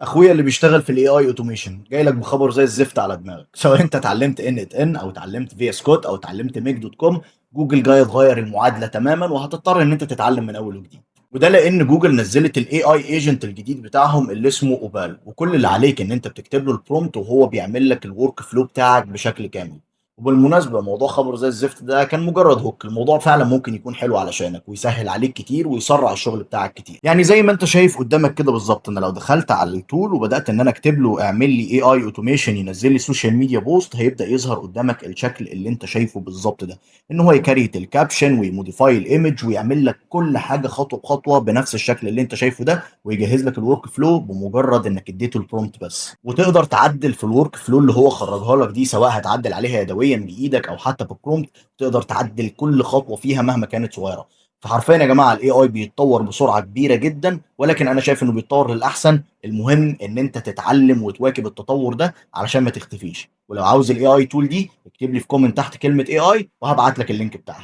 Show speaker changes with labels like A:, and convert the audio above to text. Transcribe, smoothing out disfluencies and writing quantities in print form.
A: اخويا اللي بيشتغل في الاي اي اوتوميشن جاي لك بخبر زي الزفت على دماغك. سواء انت اتعلمت ان او اتعلمت فيا سكوت او اتعلمت ميك دوت كوم، جوجل جاي تغير المعادله تماما وهتضطر ان انت تتعلم من اول وجديد. وده لان جوجل نزلت الاي اي ايجنت الجديد بتاعهم اللي اسمه اوبال، وكل اللي عليك ان انت بتكتب له البرومت وهو بيعمل لك الورك فلو بتاعك بشكل كامل. وبالمناسبة موضوع خبر زي الزفت ده كان مجرد هوك، الموضوع فعلا ممكن يكون حلو علشانك ويسهل عليك كتير ويسرع الشغل بتاعك كتير. يعني زي ما انت شايف قدامك كده بالظبط، انا لو دخلت على التول وبدأت ان انا اكتب له اعمل لي اي اي اوتوميشن ينزل لي سوشيال ميديا بوست، هيبدأ يظهر قدامك الشكل اللي انت شايفه بالظبط ده. ان هو يكريت الكابشن ويموديفاي الايمج ويعمل لك كل حاجة خطوة بخطوة بنفس الشكل اللي انت شايفه ده، ويجهز لك الورك فلو بمجرد انك اديته البرومت بس. وتقدر تعدل في الورك فلو اللي هو خرجها لك دي، سواء هتعدل عليها يدويا بايدك او حتى بالبرومت. تقدر تعدل كل خطوه فيها مهما كانت صغيره. فحرفيا يا جماعه الاي اي بيتطور بسرعه كبيره جدا، ولكن انا شايف انه بيتطور للاحسن. المهم ان انت تتعلم وتواكب التطور ده علشان ما تختفيش. ولو عاوز الاي اي تول دي اكتب لي في كومنت تحت كلمه اي اي وهبعت لك اللينك بتاعها.